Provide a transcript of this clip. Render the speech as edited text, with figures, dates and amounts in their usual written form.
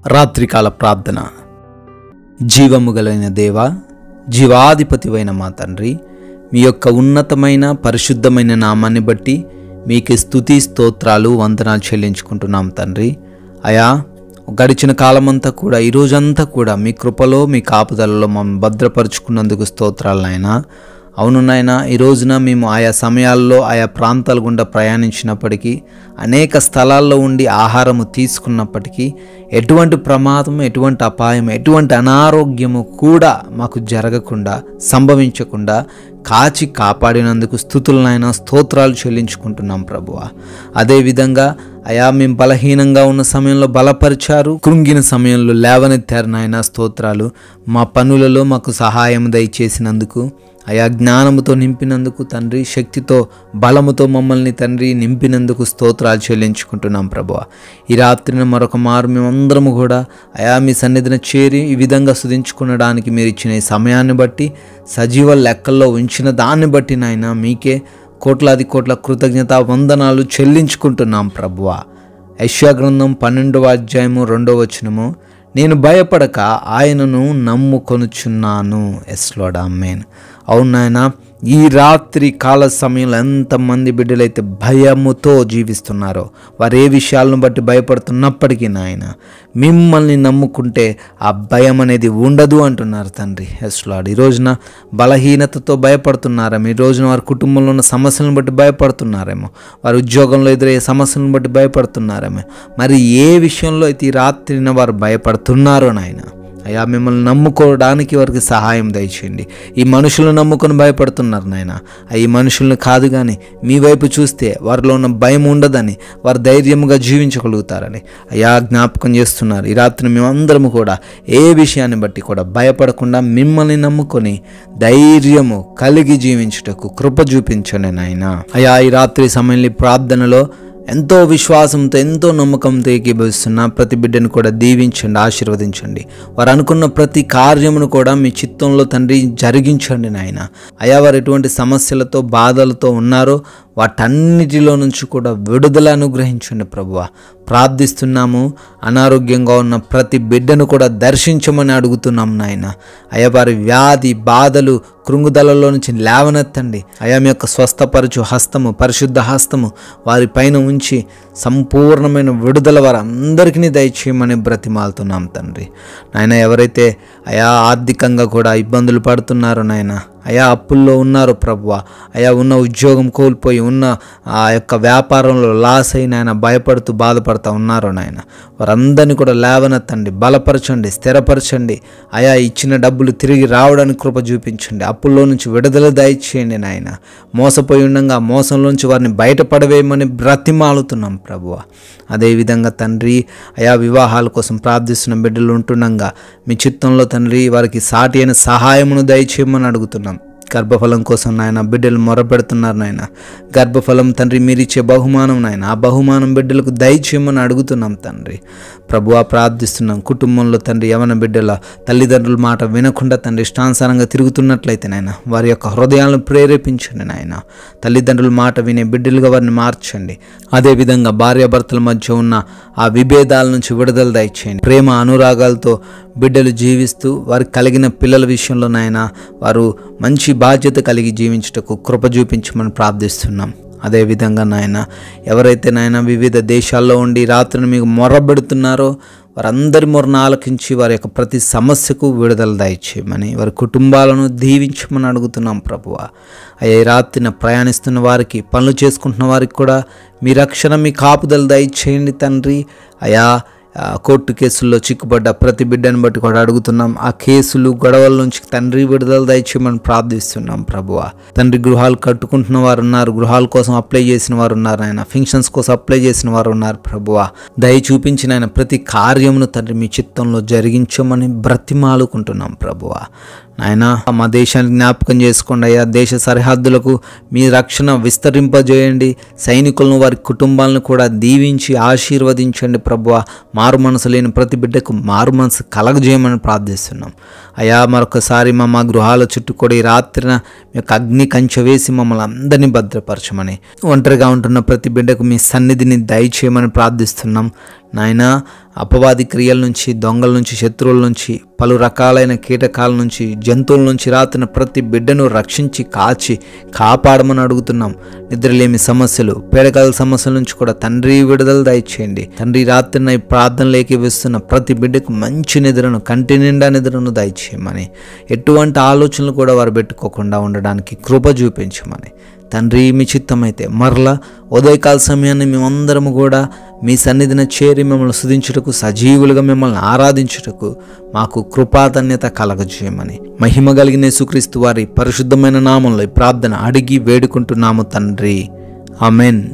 రాత్రికాల ప్రార్థన. జీవము గలైన దేవా, జీవాధిపతివైన మా తండ్రి, మీ యొక్క ఉన్నతమైన పరిశుద్ధమైన నామాన్ని బట్టి మీకు స్తుతి స్తోత్రాలు వందనాలు చెల్లించుకుంటున్నాం తండ్రి. అయా, గడిచిన కాలమంతా కూడా ఈరోజంతా కూడా మీ కృపలో మీ కాపుదలలో మమ్మల్ని భద్రపరుచుకున్నందుకు స్తోత్రాలు నాయనా. అవును నాయనా, ఈ రోజున మేము ఆయా సమయాల్లో ఆయా ప్రాంతాల గుండా ప్రయాణించినప్పటికీ, అనేక స్థలాల్లో ఉండి ఆహారము తీసుకున్నప్పటికీ ఎటువంటి ప్రమాదం, ఎటువంటి అపాయం, ఎటువంటి అనారోగ్యము కూడా మాకు జరగకుండా, సంభవించకుండా కాచి కాపాడినందుకు స్తుతులనైనా స్తోత్రాలు చెల్లించుకుంటున్నాం ప్రభువా. అదేవిధంగా అయా, మేము బలహీనంగా ఉన్న సమయంలో బలపరిచారు, కృంగిన సమయంలో లేవనెత్తారు నాయన, స్తోత్రాలు. మా పనులలో మాకు సహాయం దయచేసినందుకు, అయా జ్ఞానముతో నింపినందుకు తండ్రి, శక్తితో బలముతో మమ్మల్ని తండ్రి నింపినందుకు స్తోత్రాలు చెల్లించుకుంటున్నాం ప్రభువా. ఈ రాత్రిని మరొక మారు మేమందరము కూడా అయా మీ సన్నిధిని చేరి ఈ విధంగా స్తుతించుకునడానికి మీరు ఇచ్చిన ఈ సమయాన్ని బట్టి, సజీవ లెక్కల్లో ఉంచిన దాన్ని బట్టి నాయన మీకే కోట్లాది కోట్ల కృతజ్ఞత వందనాలు చెల్లించుకుంటున్నాం ప్రభువా. యెషయా గ్రంథం 12వ అధ్యాయము 2వ వచనము, నేను భయపడక ఆయనను నమ్ముకొనుచున్నాను. ఎస్ లార్డ్, ఆమేన్. అవును నాయన, ఈ రాత్రి కాల సమయంలో ఎంతమంది బిడ్డలైతే భయముతో జీవిస్తున్నారో, వారు ఏ విషయాలను బట్టి భయపడుతున్నప్పటికీ నాయన మిమ్మల్ని నమ్ముకుంటే ఆ భయం అనేది ఉండదు అంటున్నారు తండ్రి. ఎస్ లార్డ్, ఈ రోజున బలహీనతతో భయపడుతున్నారేమో, ఈ రోజున వారి కుటుంబంలో ఉన్న సమస్యలను బట్టి భయపడుతున్నారేమో, వారి ఉద్యోగంలో ఎదురయ్యే సమస్యలను బట్టి భయపడుతున్నారేమో, మరి ఏ విషయంలో అయితే ఈ రాత్రిన వారు భయపడుతున్నారో నాయన, అయ్యా మిమ్మల్ని నమ్ముకోవడానికి వారికి సహాయం దయచేయండి. ఈ మనుషులను నమ్ముకొని భయపడుతున్నారు నాయన, ఈ మనుషులను కాదు కానీ మీ వైపు చూస్తే వారిలో ఉన్న భయం ఉండదని, వారు ధైర్యంగా జీవించగలుగుతారని అయ్యా జ్ఞాపకం చేస్తున్నారు. ఈ రాత్రి మేమందరము కూడా ఏ విషయాన్ని బట్టి కూడా భయపడకుండా మిమ్మల్ని నమ్ముకొని ధైర్యము కలిగి జీవించుటకు కృప చూపించండి నాయన. అయ్యా, ఈ రాత్రి సమయంలో ప్రార్థనలో ఎంతో విశ్వాసంతో, ఎంతో నమ్మకంతో ఏకీభవిస్తున్న ప్రతి బిడ్డను కూడా దీవించండి, ఆశీర్వదించండి. వారు అనుకున్న ప్రతి కార్యమును కూడా మీ చిత్తంలో తండ్రి జరిగించండి నాయన. అయా, వారు ఎటువంటి సమస్యలతో బాధలతో ఉన్నారో వాటన్నిటిలో నుంచి కూడా విడుదల అనుగ్రహించండి ప్రభువా. ప్రార్థిస్తున్నాము, అనారోగ్యంగా ఉన్న ప్రతి బిడ్డను కూడా దర్శించమని అడుగుతున్నాం నాయన. అయ్యా, వారి వ్యాధి బాధలు కృంగుదలలో నుంచి లేవనెత్తండి. అయా, మీ యొక్క స్వస్థపరచు హస్తము, పరిశుద్ధ హస్తము వారి పైన ఉంచి సంపూర్ణమైన విడుదల వారందరికీ దయచేయమని బ్రతిమాలుతున్నాం తండ్రి. నాయన, ఎవరైతే అయా ఆర్థికంగా కూడా ఇబ్బందులు పడుతున్నారో నాయన, అయా అప్పుల్లో ఉన్నారు ప్రభువా, అయా ఉన్న ఉద్యోగం కోల్పోయి ఉన్న ఆ యొక్క వ్యాపారంలో లాస్ అయిన ఆయన భయపడుతూ బాధపడుతూ ఉన్నారు నాయన, వారందరినీ కూడా లేవనెత్తండి, బలపరచండి, స్థిరపరచండి. అయా ఇచ్చిన డబ్బులు తిరిగి రావడానికి కృప చూపించండి, అప్పుల్లో నుంచి విడుదల దయచేయండి నాయన. మోసపోయి ఉండగా మోసంలోంచి వారిని బయటపడవేయమని బ్రతిమాలుతున్నాం ప్రభువా. అదేవిధంగా తండ్రి, అయా వివాహాల కోసం ప్రార్థిస్తున్న బిడ్డలు ఉంటుండగా మీ చిత్తంలో తండ్రి వారికి సాటి అయిన సహాయమును దయచేయమని అడుగుతున్నాం. గర్భఫలం కోసం నాయన బిడ్డలు మొరపెడుతున్నారు నాయన. గర్భఫలం తండ్రి మీరిచ్చే బహుమానం నాయన, ఆ బహుమానం బిడ్డలకు దయచేయమని అడుగుతున్నాం తండ్రి. ప్రభువా, ప్రార్థిస్తున్నాం కుటుంబంలో తండ్రి యవన బిడ్డల తల్లిదండ్రుల మాట వినకుండా తండ్రి ఇష్టానుసారంగా తిరుగుతున్నట్లయితే నాయన వారి యొక్క హృదయాలను ప్రేరేపించండి నాయన. తల్లిదండ్రుల మాట వినే బిడ్డలుగా వారిని మార్చండి. అదేవిధంగా భార్యాభర్తల మధ్య ఉన్న ఆ విభేదాల నుంచి విడుదల దయచేయండి. ప్రేమ అనురాగాలతో బిడ్డలు జీవిస్తూ వారికి కలిగిన పిల్లల విషయంలో నాయన వారు మంచి బాధ్యత కలిగి జీవించుటకు కృప చూపించమని ప్రార్థిస్తున్నాం. అదేవిధంగా నాయన, ఎవరైతే నాయన వివిధ దేశాల్లో ఉండి రాత్రిని మీకు మొరబెడుతున్నారో వారందరి మొరను ఆలకించి వారి యొక్క ప్రతి సమస్యకు విడుదల దయచేయమని, వారి కుటుంబాలను దీవించమని అడుగుతున్నాం ప్రభువా. అయ్యా, ఈ రాత్రిన ప్రయాణిస్తున్న వారికి, పనులు చేసుకుంటున్న వారికి కూడా మీ రక్షణ, మీ కాపుదల దయచేయండి తండ్రి. అయా, కోర్టు కేసుల్లో చిక్కుపడ్డ ప్రతి బిడ్డను బట్టి కూడా అడుగుతున్నాం. ఆ కేసులు గొడవల నుంచి తండ్రి విడుదల దయచేయమని ప్రార్థిస్తున్నాం ప్రభువా. తండ్రి, గృహాలు కట్టుకుంటున్న వారు ఉన్నారు, గృహాల కోసం అప్లై చేసిన వారు ఉన్నారు ఆయన, ఫంక్షన్స్ కోసం అప్లై చేసిన వారు ఉన్నారు ప్రభువా. దయ చూపించిన ఆయన ప్రతి కార్యమును తండ్రి మీ చిత్తంలో జరిగించమని బ్రతిమాలుకుంటున్నాం ప్రభువా. నాయన, మా దేశాన్ని జ్ఞాపకం చేసుకోండి అయ్యా. దేశ సరిహద్దులకు మీ రక్షణ విస్తరింపజేయండి. సైనికులను వారి కుటుంబాలను కూడా దీవించి ఆశీర్వదించండి ప్రభువా. మారు మనసు లేని ప్రతి బిడ్డకు మారు మనసు కలగజేయమని ప్రార్థిస్తున్నాం. అయా మరొకసారి మా గృహాల చుట్టూ కూడా ఈ రాత్రిన మీ యొక్క అగ్ని కంచె వేసి మమ్మల్ని అందరినీ భద్రపరచమని, ఒంటరిగా ఉంటున్న ప్రతి బిడ్డకు మీ సన్నిధిని దయచేయమని ప్రార్థిస్తున్నాం నాయనా. అపవాది క్రియల నుంచి, దొంగల నుంచి, శత్రువుల నుంచి, పలు రకాలైన కీటకాల నుంచి, జంతువుల నుంచి రాత్రిన ప్రతి బిడ్డను రక్షించి కాచి కాపాడమని అడుగుతున్నాం. నిద్రలేమి సమస్యలు, పేడకాల సమస్యల నుంచి కూడా తండ్రి విడుదల దయచేయండి తండ్రి. రాత్రిన ఈ ప్రార్థనలోకి వేస్తున్న ప్రతి బిడ్డకు మంచి నిద్రను, కంటి నిండా నిద్రను దయచేయమని, ఎటువంటి ఆలోచనలు కూడా వారు పెట్టుకోకుండా ఉండడానికి కృప చూపించమని తండ్రి. మీ చిత్తమైతే మరలా ఉదయకాల సమయాన్ని మేమందరము కూడా మీ సన్నిధిని చేరి మిమ్మల్ని స్తుతించుటకు, సజీవులుగా మిమ్మల్ని ఆరాధించుటకు మాకు కృపాధన్యత కలగజేయమని, మహిమ కలిగిన యేసుక్రీస్తు వారి పరిశుద్ధమైన నామంలో ఈ ప్రార్థన అడిగి వేడుకుంటున్నాము తండ్రి. ఆమెన్.